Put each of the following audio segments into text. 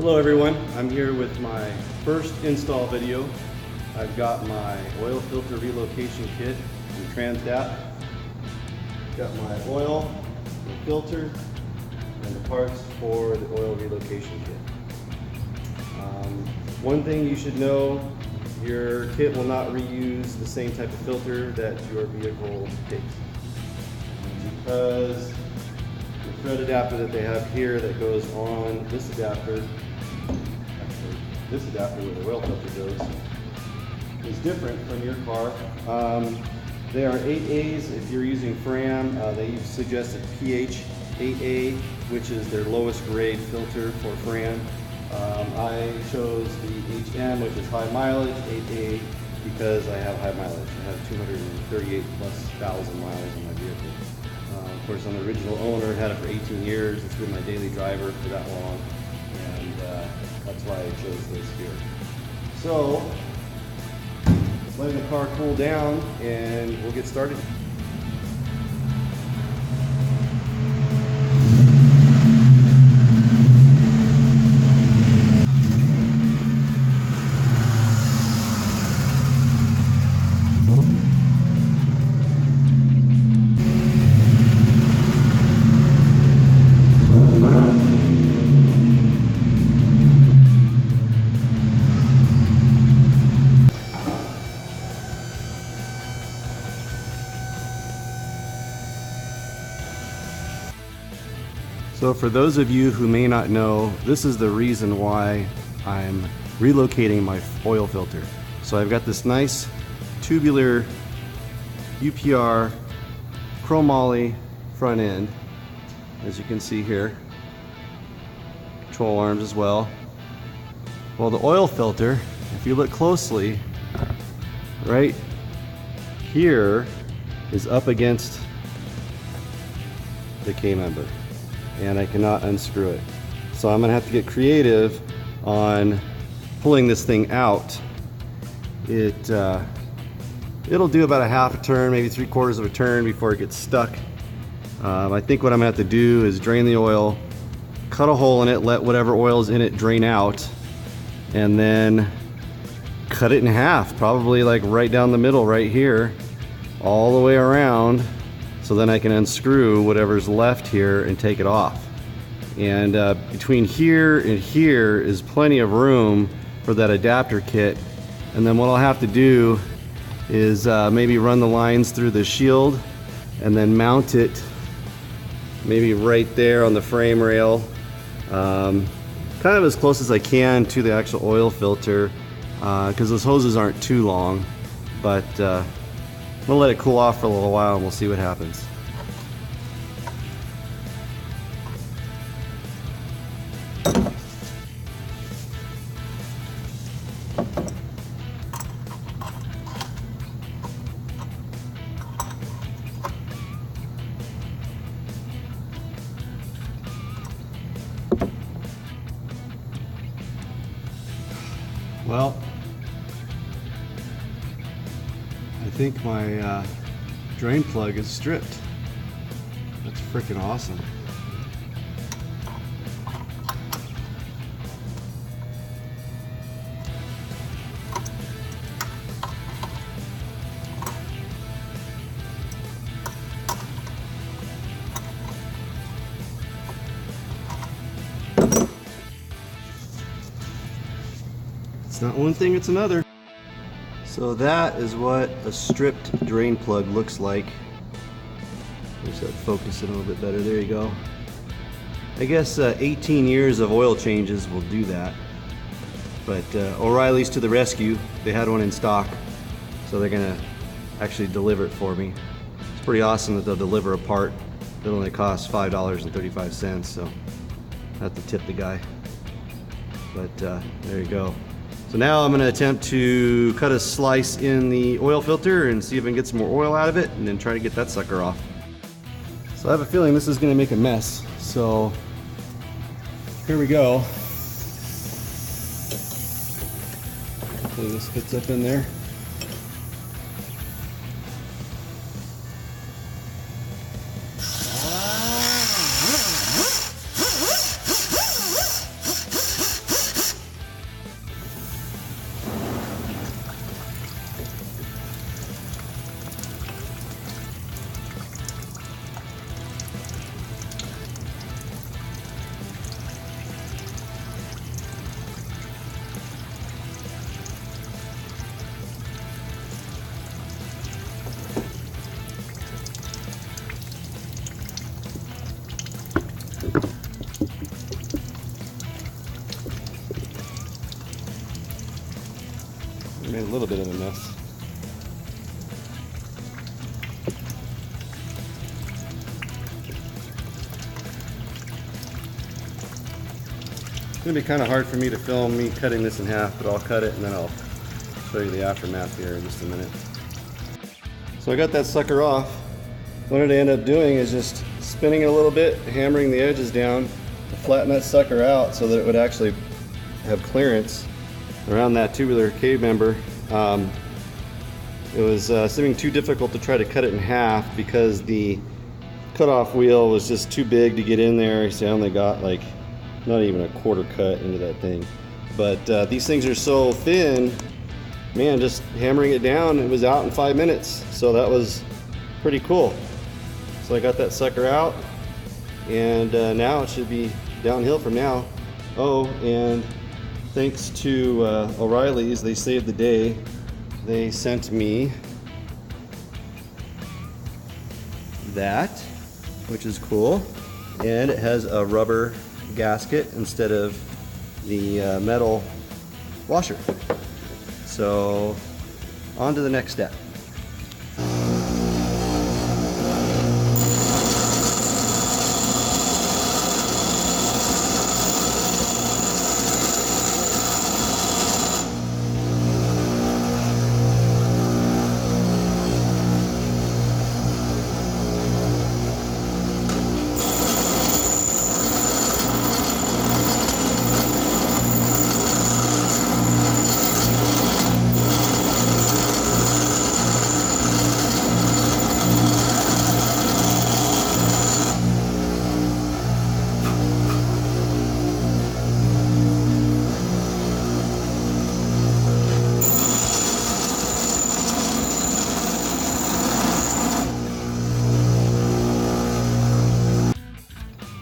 Hello everyone, I'm here with my first install video. I've got my oil filter relocation kit from Dapt. Got my oil, the filter, and the parts for the oil relocation kit. One thing you should know, your kit will not reuse the same type of filter that your vehicle takes. Because the thread adapter that they have here that goes on this adapter, actually this adapter where the oil filter goes, is different from your car. They are 8As if you're using Fram. They suggest a pH 8A, which is their lowest grade filter for Fram. I chose the HM, which is high mileage, 8A, because I have high mileage. I have 238 plus thousand miles on my vehicle. Of course, I'm the original owner, had it for 18 years. It's been my daily driver for that long, and that's why I chose this here. So, letting the car cool down, and we'll get started. So for those of you who may not know, this is the reason why I'm relocating my oil filter. So I've got this nice tubular UPR chromoly front end, as you can see here. Control arms as well. Well, the oil filter, if you look closely, right here is up against the K-member, and I cannot unscrew it. So I'm gonna have to get creative on pulling this thing out. It'll do about a half a turn, maybe 3/4 of a turn before it gets stuck. I think what I'm gonna have to do is drain the oil, cut a hole in it, let whatever oil's in it drain out, and then cut it in half, probably like right down the middle right here, all the way around, so then I can unscrew whatever's left here and take it off. And between here and here is plenty of room for that adapter kit. And then what I'll have to do is maybe run the lines through the shield and then mount it maybe right there on the frame rail, kind of as close as I can to the actual oil filter, because those hoses aren't too long. But we'll let it cool off for a little while and we'll see what happens. Well, I think my drain plug is stripped. That's freaking awesome. It's not one thing, it's another. So that is what a stripped drain plug looks like. There's that focus in a little bit better. There you go. I guess 18 years of oil changes will do that. But O'Reilly's to the rescue. They had one in stock, so they're gonna actually deliver it for me. It's pretty awesome that they'll deliver a part that only costs $5.35, so I have to tip the guy. But there you go. So now I'm going to attempt to cut a slice in the oil filter and see if I can get some more oil out of it, and then try to get that sucker off. So I have a feeling this is going to make a mess. So here we go. Hopefully this fits up in there. I made a little bit of a mess. It's gonna be kind of hard for me to film me cutting this in half, but I'll cut it and then I'll show you the aftermath here in just a minute. So I got that sucker off. What I end up doing is just spinning it a little bit, hammering the edges down to flatten that sucker out so that it would actually have clearance around that tubular cave member. It was seeming too difficult to try to cut it in half because the cutoff wheel was just too big to get in there. See, I only got like not even a quarter cut into that thing. But these things are so thin, man, just hammering it down, it was out in 5 minutes. So that was pretty cool. So I got that sucker out, and now it should be downhill from now. Oh, and thanks to O'Reilly's, they saved the day. They sent me that, which is cool. And it has a rubber gasket instead of the metal washer. So on to the next step.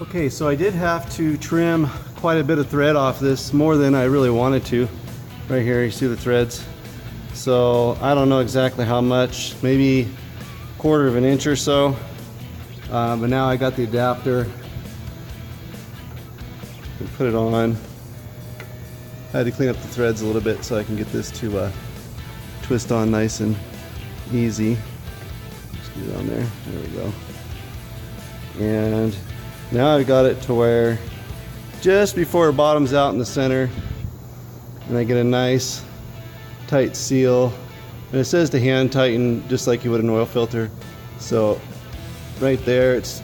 Okay, so I did have to trim quite a bit of thread off this, more than I really wanted to. Right here, you see the threads. So I don't know exactly how much, maybe a quarter of an inch or so. But now I got the adapter. And put it on. I had to clean up the threads a little bit so I can get this to twist on nice and easy. Just get it on there. There we go. And now I've got it to where just before it bottoms out in the center, and I get a nice tight seal. And it says to hand tighten just like you would an oil filter. So right there, it's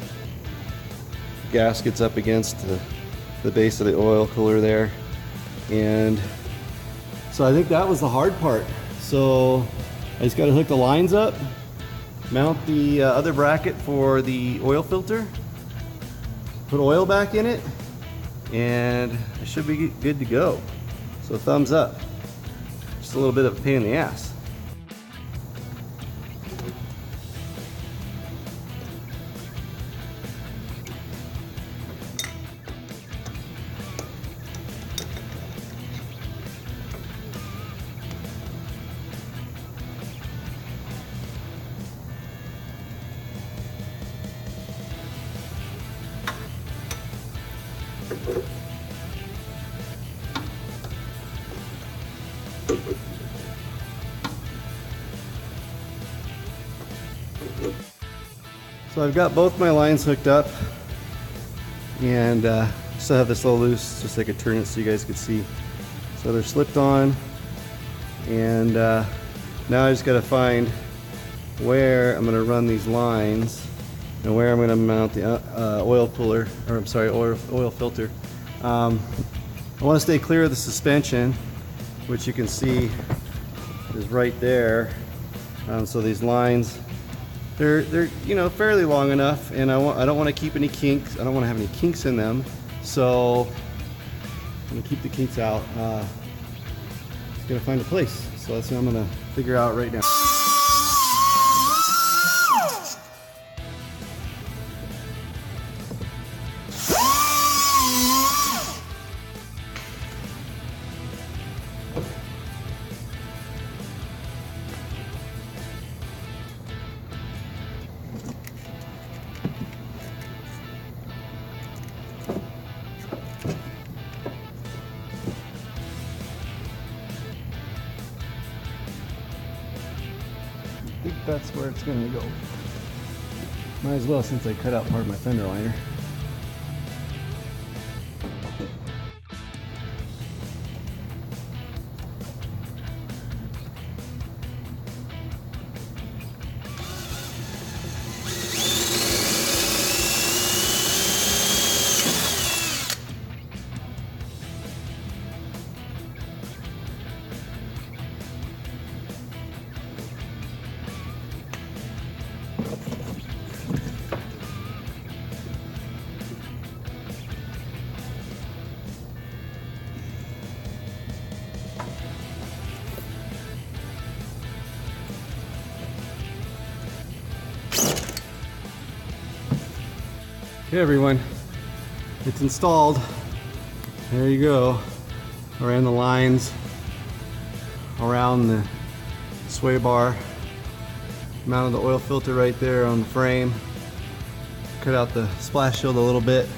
gaskets up against the base of the oil cooler there. And so I think that was the hard part. So I just got to hook the lines up, mount the other bracket for the oil filter, put oil back in it, and it should be good to go. So thumbs up. Just a little bit of a pain in the ass. So I've got both my lines hooked up, and still have this little loose just so I could turn it so you guys could see. So they're slipped on, and now I just got to find where I'm going to run these lines and where I'm going to mount the oil cooler, or I'm sorry, oil filter. I want to stay clear of the suspension, which you can see is right there. So these lines, they're you know, fairly long enough, and I don't want to keep any kinks. I don't want to have any kinks in them, so I'm gonna keep the kinks out. Just gotta find a place. So that's what I'm gonna figure out right now. I think that's where it's gonna go. Might as well, since I cut out part of my fender liner. Okay everyone, it's installed. There you go. I ran the lines around the sway bar, mounted the oil filter right there on the frame, cut out the splash shield a little bit.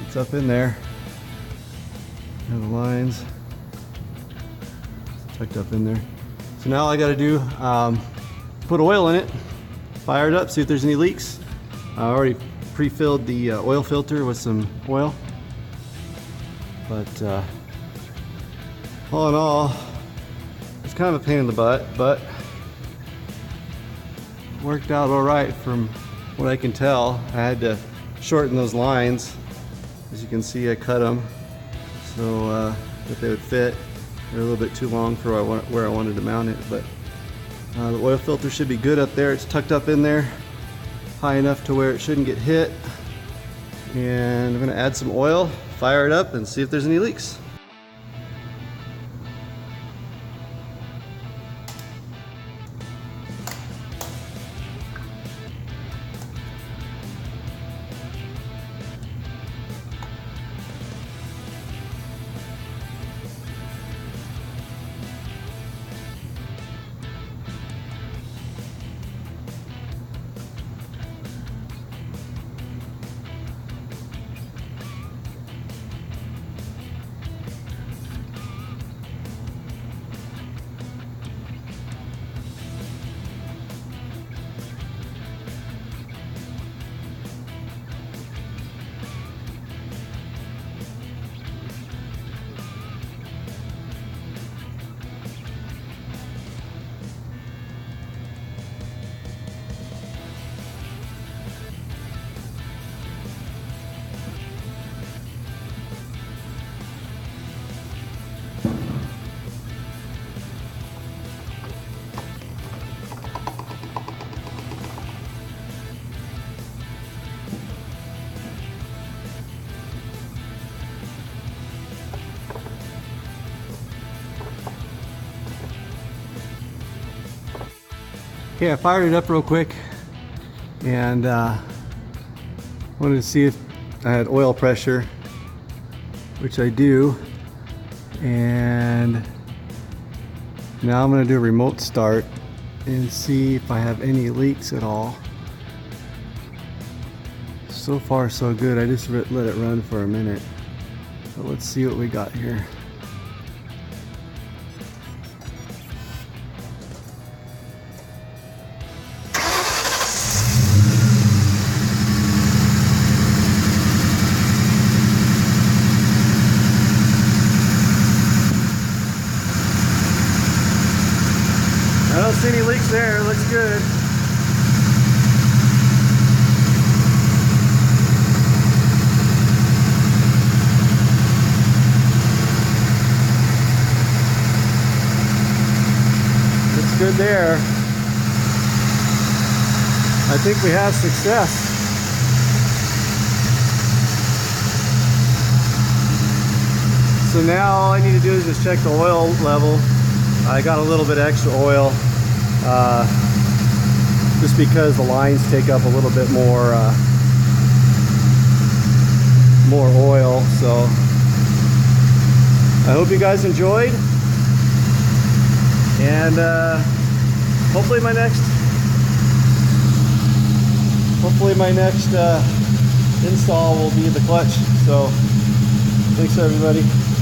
It's up in there. And the lines tucked up in there. So now all I gotta do, put oil in it, fire it up, see if there's any leaks. I already pre-filled the oil filter with some oil, but all in all, it's kind of a pain in the butt, but it worked out all right from what I can tell. I had to shorten those lines. As you can see, I cut them so that they would fit. They're a little bit too long for where I wanted to mount it, but the oil filter should be good up there. It's tucked up in there, high enough to where it shouldn't get hit. And I'm gonna add some oil, fire it up, and see if there's any leaks. Okay, I fired it up real quick and wanted to see if I had oil pressure, which I do. And now I'm going to do a remote start and see if I have any leaks at all. So far so good. I just let it run for a minute. So let's see what we got here. I don't see any leaks there, looks good. Looks good there. I think we have success. So now all I need to do is just check the oil level. I got a little bit extra oil. Just because the lines take up a little bit more oil. So I hope you guys enjoyed, and hopefully my next install will be the clutch. So thanks everybody.